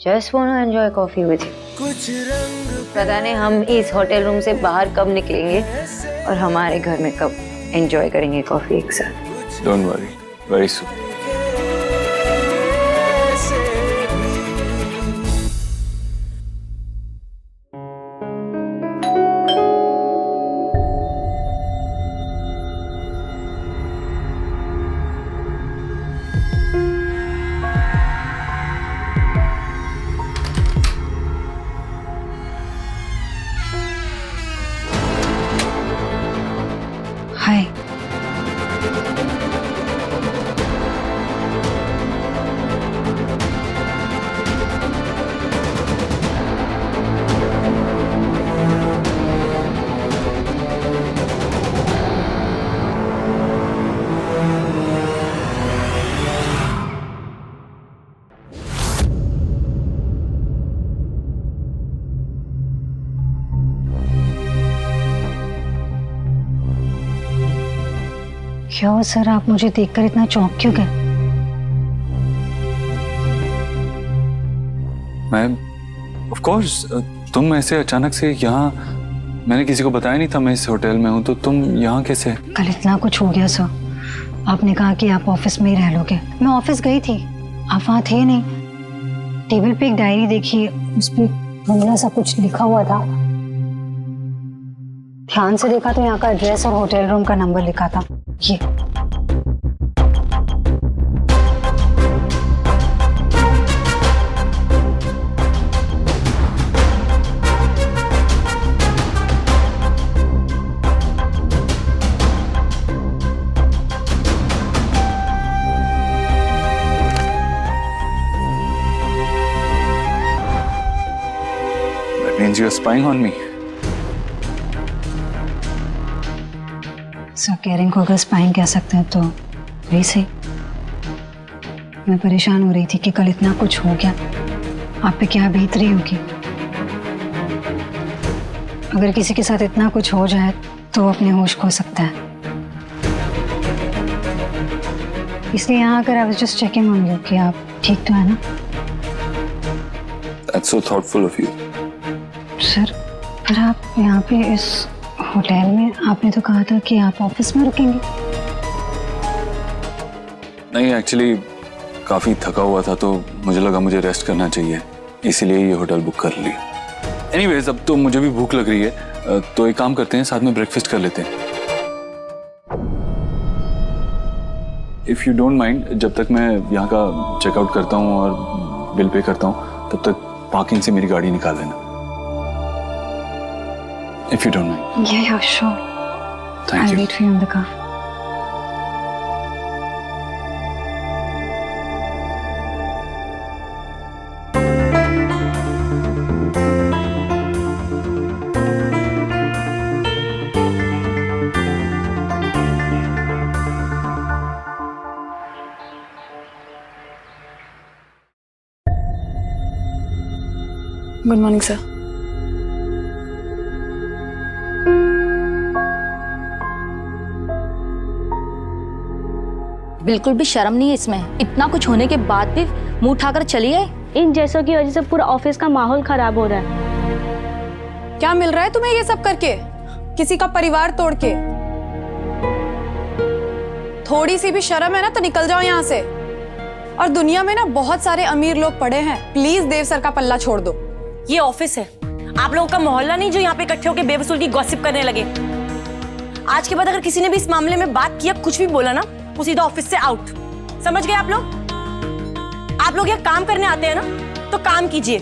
Just want to enjoy coffee with you. पता नहीं हम इस होटल रूम से बाहर कब निकलेंगे और हमारे घर में कब एंजॉय करेंगे कॉफी एक साथ. Don't worry, very soon. हाय. क्या हुआ सर, आप मुझे देखकर इतना चौंक क्यों गए? मैं ऑफ कोर्स, तुम ऐसे अचानक से यहाँ, मैंने किसी को बताया नहीं था मैं इस होटल में हूँ, तो तुम यहाँ कैसे? कल इतना कुछ हो गया सर. आपने कहा कि आप ऑफिस में ही रह लोगे. मैं ऑफिस गई थी, आप वहाँ थे नहीं. टेबल पे एक डायरी देखी, उस पर धुंधला सा कुछ लिखा हुआ था. ध्यान से देखा तो यहाँ का एड्रेस और होटल रूम का नंबर लिखा था. ये That means you're spying on me. Sir, caring को अगर स्पाइंग कह सकते हैं तो वही सही. मैं परेशान हो रही थी कि कल इतना कुछ हो गया, आप पे क्या बीत रही होगी. अगर किसी के साथ इतना कुछ हो जाए तो वो अपने होश खो सकता है. इसलिए यहाँ आकर I was just checking on you कि आप ठीक तो है ना. That's so thoughtful of you. Sir, पर आप यहाँ पे इस होटल में, आपने तो कहा था कि आप ऑफिस में रुकेंगे. नहीं, एक्चुअली काफी थका हुआ था तो मुझे लगा मुझे रेस्ट करना चाहिए, इसीलिए ये होटल बुक कर लिया. एनीवेज, अब तो मुझे भी भूख लग रही है, तो एक काम करते हैं, साथ में ब्रेकफास्ट कर लेते हैं. इफ यू डोंट माइंड, जब तक मैं यहाँ का चेकआउट करता हूँ और बिल पे करता हूँ, तब तक पार्किंग से मेरी गाड़ी निकाल लेना. If you don't mind. Yeah, sure. Thank I'll you. wait for you in the car. Good morning, sir. बिल्कुल भी शर्म नहीं है इसमें. इतना कुछ होने के बाद भी मुंह उठाकर चली गए. इन जैसों की वजह से पूरा ऑफिस का माहौल खराब हो रहा है. क्या मिल रहा है तुम्हें ये सब करके? किसी का परिवार तोड़ के? थोड़ी सी भी शर्म है ना तो निकल जाओ यहाँ से. और दुनिया में ना बहुत सारे अमीर लोग पड़े हैं, प्लीज देव सर का पल्ला छोड़ दो. ये ऑफिस है, आप लोगों का मोहल्ला नहीं जो यहाँ पे इकट्ठे होकर बेवसूल की गॉसिप करने लगे. आज के बाद अगर किसी ने भी इस मामले में बात किया, कुछ भी बोला ना, वो सीधा ऑफिस से आउट. समझ गए आप लोग? आप लोग यहाँ काम करने आते हैं ना, तो काम कीजिए,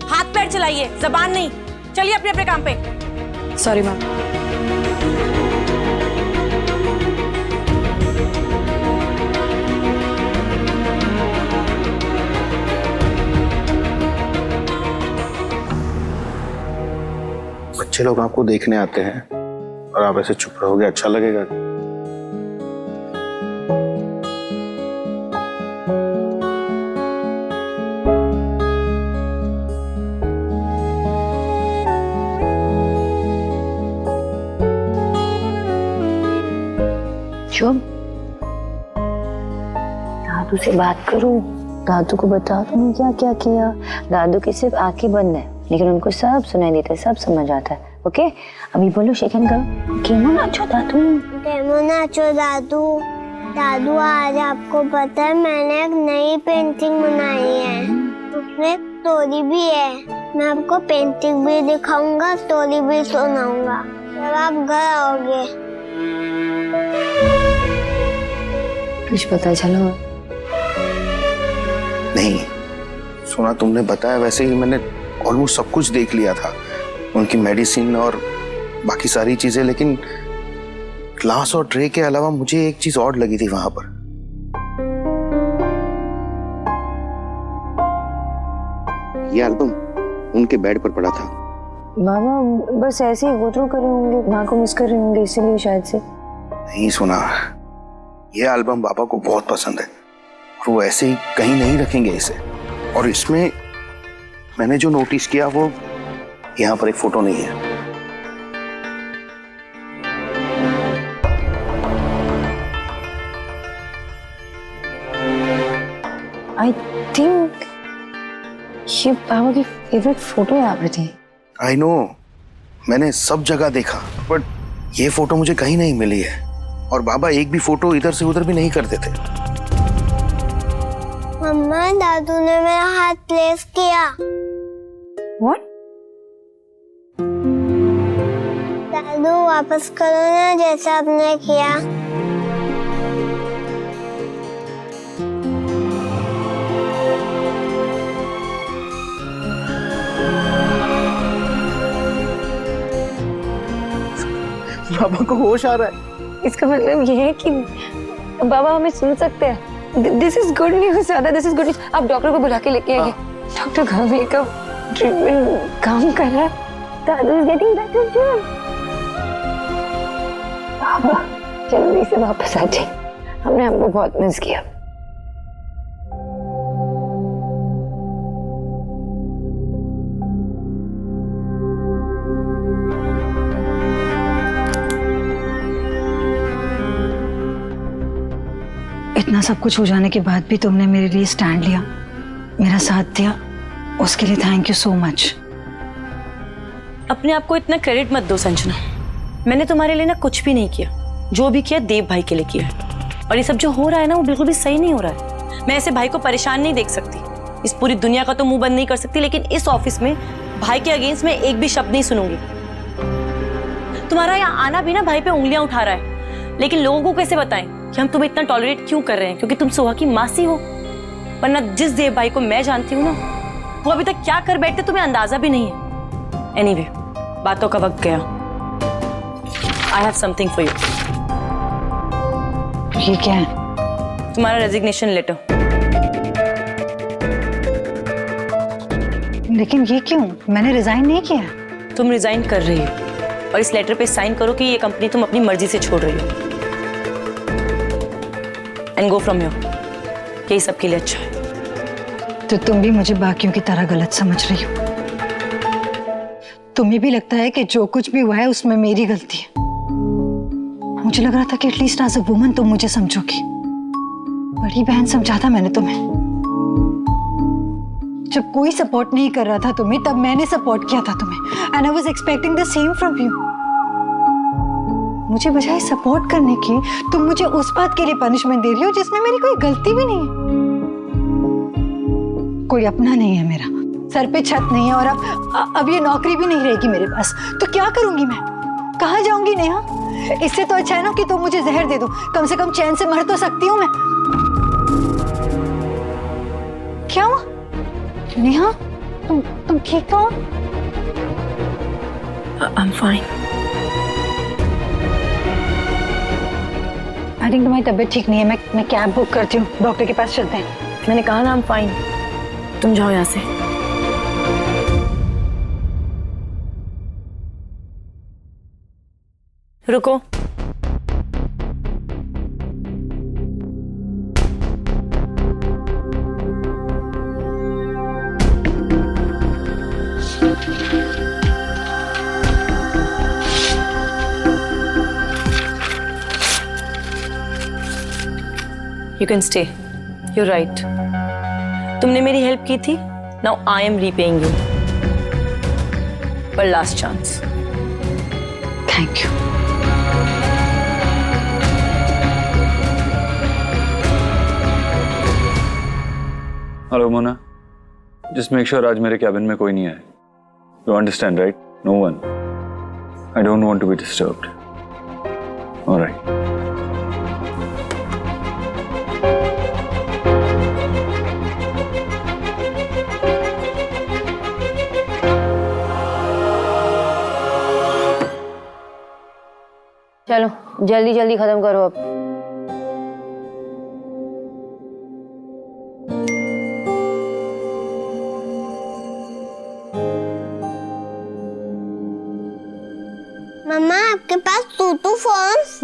हाथ पैर चलाइए, जबान नहीं. चलिए अपने अपने काम पे. Sorry ma'am. बच्चे लोग आपको देखने आते हैं और आप ऐसे चुप रहोगे, अच्छा लगेगा? शुभ, यहाँ तुझसे बात करूं दादू को बताओ तुमने क्या क्या किया। दादू की सिर्फ आंखें बंद है लेकिन उनको सब सुनाई देता है, सब समझ आता है। ओके अभी बोलो, शेक हैंड करो। केमो नाचो दादू, केमो नाचो दादू। दादू आज आपको पता है मैंने एक नई पेंटिंग बनाई है, उसमें स्टोरी भी है। मैं आपको पेंटिंग भी दिखाऊंगा, स्टोरी भी सुनाऊंगा जब आप घर आओगे। कुछ पता चला? नहीं सुना, तुमने बताया वैसे ही मैंने ऑलमोस्ट सब कुछ देख लिया था, उनकी मेडिसिन और बाकी सारी चीजें, लेकिन ग्लास और ट्रे के अलावा मुझे एक चीज और लगी थी वहां पर। ये एल्बम उनके बेड पर पड़ा था। बाबा बस ऐसे ही गोथ्रू कर रहे होंगे, माँ को मिस कर रहे होंगे इसीलिए शायद से। नहीं सुना, ये एल्बम पापा को बहुत पसंद है और वो ऐसे ही कहीं नहीं रखेंगे इसे। और इसमें मैंने जो नोटिस किया वो यहाँ पर एक फोटो नहीं है। आई थिंक ये बाबा की फेवरेट फोटो यहाँ पर थी। आई नो, मैंने सब जगह देखा बट ये फोटो मुझे कहीं नहीं मिली है और बाबा एक भी फोटो इधर से उधर भी नहीं करते थे। मम्मा दादू ने मेरा हाथ प्लेस किया। What? दादू वापस करो ना जैसा आपने किया। बाबा को होश आ रहा है। इसका मतलब ये है कि बाबा हमें सुन सकते हैं। दिस इज गुड न्यूज दादा, दिस इज गुड न्यूज। आप डॉक्टर को बुला के लेके आइए। डॉक्टर घावी का ट्रीटमेंट काम कर रहा है। दादू इज गेटिंग बेटर सून। बाबा जल्दी से वापस आ जाइए, हमने आपको बहुत मिस किया। इतना सब कुछ हो जाने के बाद भी तुमने मेरे लिए स्टैंड लिया, मेरा साथ दिया, उसके लिए थैंक यू सो मच। अपने आप को इतना क्रेडिट मत दो संजना, मैंने तुम्हारे लिए ना कुछ भी नहीं किया, जो भी किया देव भाई के लिए किया है। और ये सब जो हो रहा है ना वो बिल्कुल भी सही नहीं हो रहा है। मैं ऐसे भाई को परेशान नहीं देख सकती, इस पूरी दुनिया का तो मुंह बंद नहीं कर सकती, लेकिन इस ऑफिस में भाई के अगेंस्ट में एक भी शब्द नहीं सुनूंगी। तुम्हारा यहाँ आना भी ना भाई पे उंगलियां उठा रहा है, लेकिन लोगों को कैसे बताएं कि हम तुम्हें इतना टॉलरेट क्यों कर रहे हैं? क्योंकि तुम सुहा की मासी हो। वरना जिस देव भाई को मैं जानती हूँ ना, वो अभी तक क्या कर बैठते तुम्हें अंदाजा भी नहीं है। एनीवे, बातों का वक्त गया। I have something for you. ये क्या है? तुम्हारा रेजिग्नेशन लेटर। लेकिन ये क्यों? मैंने रिजाइन नहीं किया। तुम रिजाइन कर रही हो और इस लेटर पे साइन करो कि ये कंपनी तुम अपनी मर्जी से छोड़ रही हो। And go from here. यही सबके लिए अच्छा है। तो तुम भी मुझे बाकियों की तरह गलत समझ रही हो? तुम्हें भी लगता है कि जो कुछ भी हुआ है उसमें मेरी गलती है? मुझे लग रहा था कि एटलीस्ट एज अ वुमन तुम मुझे समझोगी। बड़ी बहन समझा था मैंने तुम्हें। जब कोई सपोर्ट नहीं कर रहा था तुम्हें, तब मैंने सपोर्ट किया था तुम्हें। And I was expecting the same from you. मुझे बजाय सपोर्ट करने की तुम मुझे उस बात के लिए पनिशमेंट दे रही हो जिसमें मेरी कोई गलती भी नहीं है। कोई अपना नहीं है मेरा, सर पे छत नहीं है, और अब ये नौकरी भी नहीं रहेगी मेरे पास, तो क्या करूंगी मैं? कहाँ जाऊंगी नेहा? इससे तो अच्छा है ना कि तुम मुझे जहर दे दो, कम से कम चैन से मर तो सकती हूँ मैं। क्या हुआ नेहा? तुम ठीक हो? I'm fine. आई थिंक तुम्हारी तबीयत ठीक नहीं है। मैं कैब बुक करती हूँ, डॉक्टर के पास चलते हैं। मैंने कहा ना I'm fine. तुम जाओ यहाँ से। रुको। You can stay. You're right. तुमने मेरी हेल्प की थी, now I am repaying you for last chance. Thank you. Hello Mona, just make sure आज मेरे कैबिन में कोई नहीं आए। You understand right? No one. I don't want to be disturbed. Alright. चलो जल्दी जल्दी खत्म करो अब। मम्मा आपके पास टू फोन्स?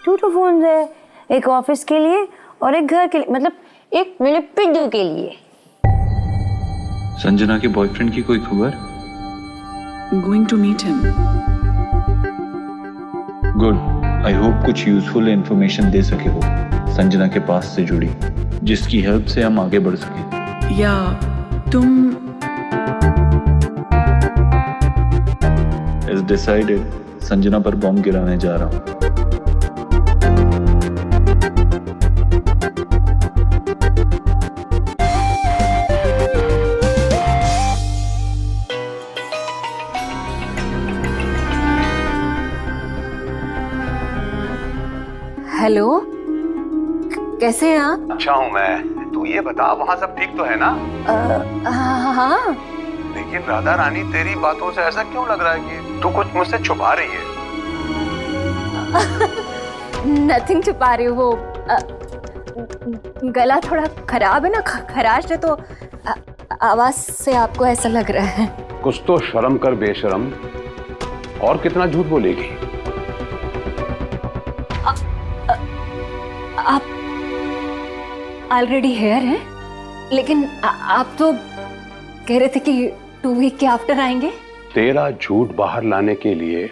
टू फोन्स है, एक ऑफिस के लिए और एक घर के लिए, मतलब एक मेरे पिड्डू के लिए। संजना के बॉयफ्रेंड की कोई खबर? Going to meet him. Good. I hope कुछ यूजफुल इंफॉर्मेशन दे सके हो संजना के पास से जुड़ी, जिसकी हेल्प से हम आगे बढ़ सके। या तुम As decided, संजना पर बॉम्ब गिराने जा रहा हूँ। हेलो, कैसे हैं आप? अच्छा हूँ मैं। तू ये बता, वहाँ सब ठीक तो है ना? हाँ। लेकिन राधा रानी, तेरी बातों से ऐसा क्यों लग रहा है कि तू कुछ मुझसे छुपा रही है? नथिंग छुपा रही हूँ, वो गला थोड़ा खराब है ना, खराश है, तो आवाज से आपको ऐसा लग रहा है। कुछ तो शर्म कर बेशरम, और कितना झूठ बोलेगी? आप ऑलरेडी हेयर हैं, लेकिन आप तो कह रहे थे कि 2 वीक के आफ्टर आएंगे। तेरा झूठ बाहर लाने के लिए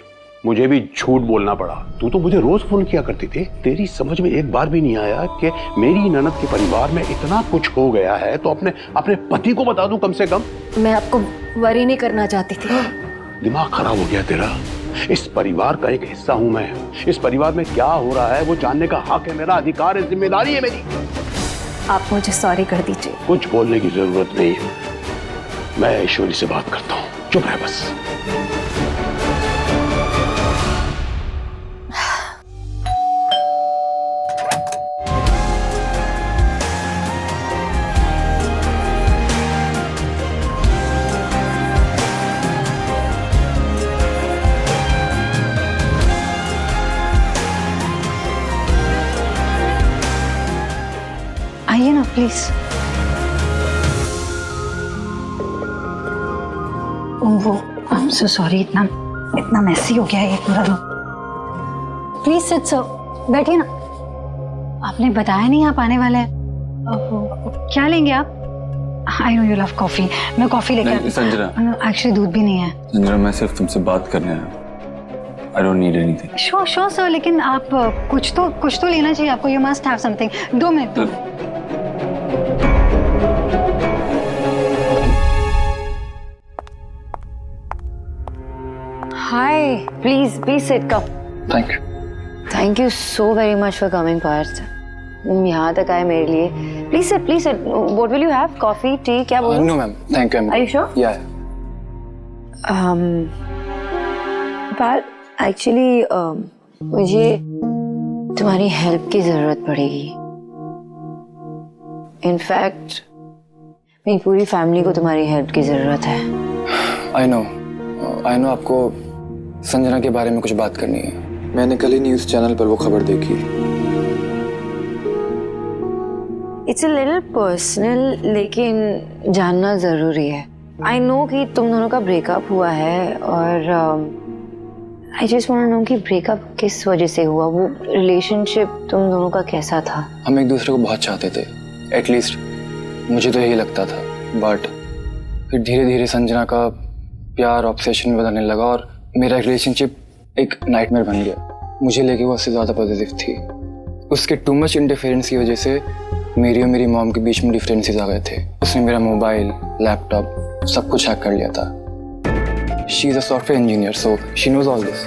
मुझे भी झूठ बोलना पड़ा। तू तो मुझे रोज फोन किया करती थी। तेरी समझ में एक बार भी नहीं आया कि मेरी ननद के परिवार में इतना कुछ हो गया है तो अपने पति को बता दूं कम से कम। मैं आपको वरी नहीं करना चाहती थी। दिमाग खराब हो गया तेरा। इस परिवार का एक हिस्सा हूं मैं। इस परिवार में क्या हो रहा है वो जानने का हक है मेरा, अधिकार है, जिम्मेदारी है मेरी। आप मुझे सॉरी कर दीजिए। कुछ बोलने की जरूरत नहीं है, मैं ऐश्वर्य से बात करता हूँ, चुप रह बस। आइए ना प्लीज। वो आई एम सो सॉरी, इतना मैसी हो गया है ये पूरा रूम। प्लीज सिट सर, बैठिए ना। आपने बताया नहीं आप आने वाले हैं। क्या लेंगे आप? I know you love coffee, मैं कॉफी लेके। संजना, एक्चुअली दूध भी नहीं है। संजना, मैं सिर्फ तुमसे बात करने आया हूँ। I don't need anything. Sure sir, लेकिन आप कुछ तो लेना चाहिए आपको। You must have something. 2 minute. Hi, please sit, come. Thank you. Thank you so very much for coming, Parth. यहाँ तक आए मेरे लिए। Please sit. What will you have? Coffee, tea, क्या बोलूं? No ma'am, thank you. Are you sure? Yeah. Parth, actually मुझे तुम्हारी help की जरूरत पड़ेगी। इनफैक्ट मेरी पूरी फैमिली को तुम्हारी हेल्प की जरूरत है। I know आपको संजना के बारे में कुछ बात करनी है। मैंने कल ही न्यूज़ चैनल पर वो खबर देखी। इट्स अ लिटिल पर्सनल, लेकिन जानना जरूरी है। आई नो कि तुम दोनों का ब्रेकअप हुआ है और I just want to know कि ब्रेकअप किस वजह से हुआ। वो रिलेशनशिप तुम दोनों का कैसा था? हम एक दूसरे को बहुत चाहते थे, एटलीस्ट मुझे तो यही लगता था। बट फिर धीरे धीरे संजना का प्यार ऑब्सेशन में बदलने लगा और मेरा रिलेशनशिप एक नाइटमेयर बन गया। मुझे लेके वो उससे ज़्यादा पॉजिटिव थी। उसके टू मच इंटरफेरेंस की वजह से मेरी और मेरी मॉम के बीच में डिफरेंसेस आ गए थे। उसने मेरा मोबाइल, लैपटॉप सब कुछ हैक कर लिया था। She is a software engineer, so she knows all this.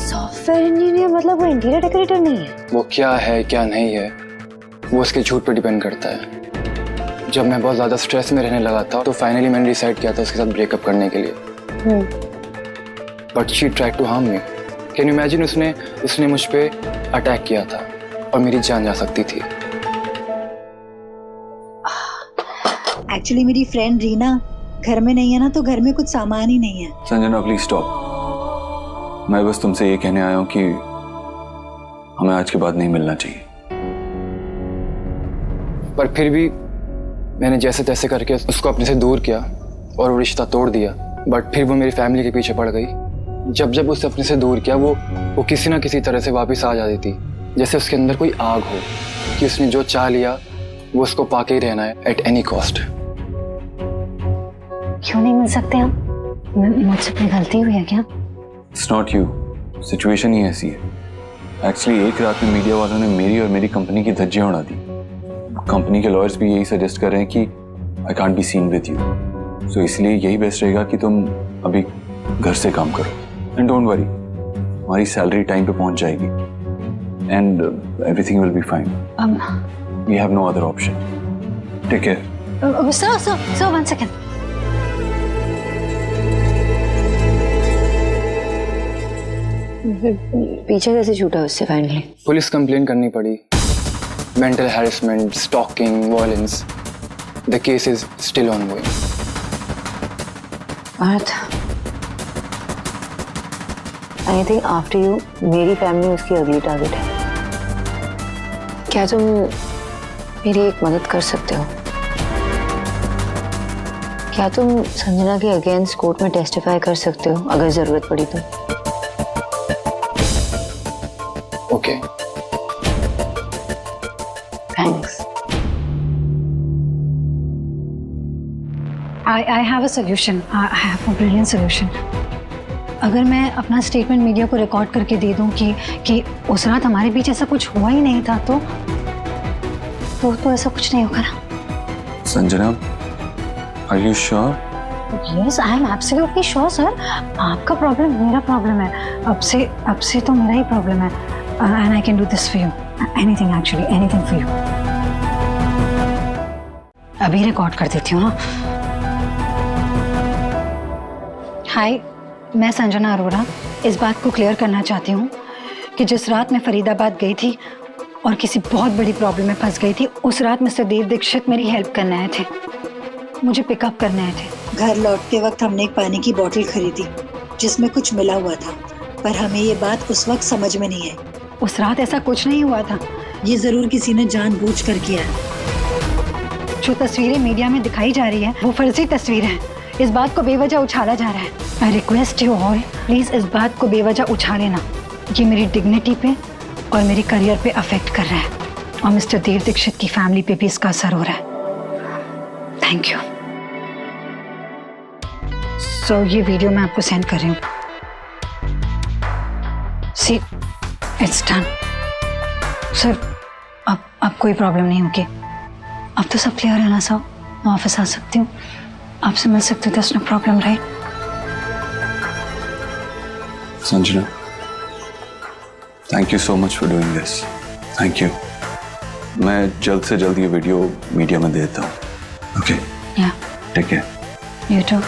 Software engineer मतलब वो इंटीरियर डेकोरेटर नहीं है? वो क्या है क्या नहीं है वो उसके झूठ पर डिपेंड करता है। जब मैं बहुत ज़्यादा स्ट्रेस में रहने लगा था तो फाइनली मैंने डिसाइड किया था उसके साथ ब्रेकअप करने के लिए। But she try to harm me. Can you imagine, उसने मुझ पे अटैक किया था और मेरी जान जा सकती थी। एक्चुअली मेरी फ्रेंड रीना घर में नहीं है ना, तो घर में कुछ सामान ही नहीं है। Sanjana please stop. मैं बस तुमसे ये कहने आया हूँ कि हमें आज के बाद नहीं मिलना चाहिए। पर फिर भी मैंने जैसे तैसे करके उसको अपने से दूर किया और वो रिश्ता तोड़ दिया। बट फिर वो मेरी फैमिली के पीछे पड़ गई। जब उससे अपने से दूर किया वो किसी ना किसी तरह से वापस आ जाती थी, जैसे उसके अंदर कोई आग हो कि उसने जो चाह लिया वो उसको पाके ही रहना है एट एनी कॉस्ट। क्यों नहीं मिल सकते हम? मुझसे कोई गलती हुई है क्या? इट्स नॉट यू, सिचुएशन ही ऐसी है। एक्चुअली एक रात में मीडिया वालों ने मेरी और मेरी कंपनी की धज्जियां उड़ा दी। कंपनी के लॉयर्स भी यही सजेस्ट कर रहे हैं कि I can't be seen with you, so इसलिए यही बेस्ट रहेगा कि तुम अभी घर से काम करो। एंड डोंट वरी, हमारी सैलरी टाइम पे पहुंच जाएगी and everything will be fine. We have no other option. Take care. Sir 1 second. पीछे कैसे छूटा उससे फाइनली? पुलिस कंप्लेन करनी पड़ी। Mental harassment, stalking, violence. The case is still ongoing. Arth, I think after you मेरी फैमिली उसकी अगली target है। क्या तुम मेरी एक मदद कर सकते हो? क्या तुम संजना के अगेंस्ट कोर्ट में टेस्टिफाई कर सकते हो अगर जरूरत पड़ी तो? Okay, thanks. I have a solution. I have a brilliant solution. अगर मैं अपना स्टेटमेंट मीडिया को रिकॉर्ड करके दे दूं कि उस रात हमारे बीच ऐसा कुछ हुआ ही नहीं था, तो ऐसा कुछ नहीं होगा ना? Sanjana, are you sure? Yes, I am absolutely sure, sir. आपका प्रॉब्लम मेरा प्रॉब्लम है। अब से तो मेरा ही प्रॉब्लम है। And I can do this for you. Anything actually, anything for you. अभी रिकॉर्ड कर देती हूँ ना। हाय, मैं संजना अरोड़ा इस बात को क्लियर करना चाहती हूँ कि जिस रात मैं फरीदाबाद गई थी और किसी बहुत बड़ी प्रॉब्लम में फंस गई थी, उस रात मिस्टर देव दीक्षित मेरी हेल्प करने आए थे, मुझे पिकअप करने आए थे। घर लौटते वक्त हमने एक पानी की बोतल खरीदी जिसमें कुछ मिला हुआ था, पर हमें ये बात उस वक्त समझ में नहीं आई। उस रात ऐसा कुछ नहीं हुआ था, ये जरूर किसी ने जानबूझकर किया है। जो तस्वीरें मीडिया में दिखाई जा रही है वो फर्जी तस्वीरें हैं। इस बात को बेवजह उछाला जा रहा है। I request you all, please इस बात को बेवजह उछाले ना। ये मेरी डिग्निटी पे और मेरे करियर पे अफेक्ट कर रहा है और मिस्टर देव दीक्षित की फैमिली पे भी इसका असर हो रहा है। Thank you. सो ये वीडियो मैं आपको सेंड कर रही हूँ। सी, इट्स डन। सर, अब कोई प्रॉब्लम नहीं होगी। अब तो सब क्लियर है ना सर? मैं ऑफिस आ सकती हूँ, आपसे मिल सकती हूँ, no problem, right? Sanjana, thank you so much for doing this. Thank you. मैं जल्द से जल्द ये वीडियो मीडिया में देता हूँ। ओके? या, टेक केयर। You to.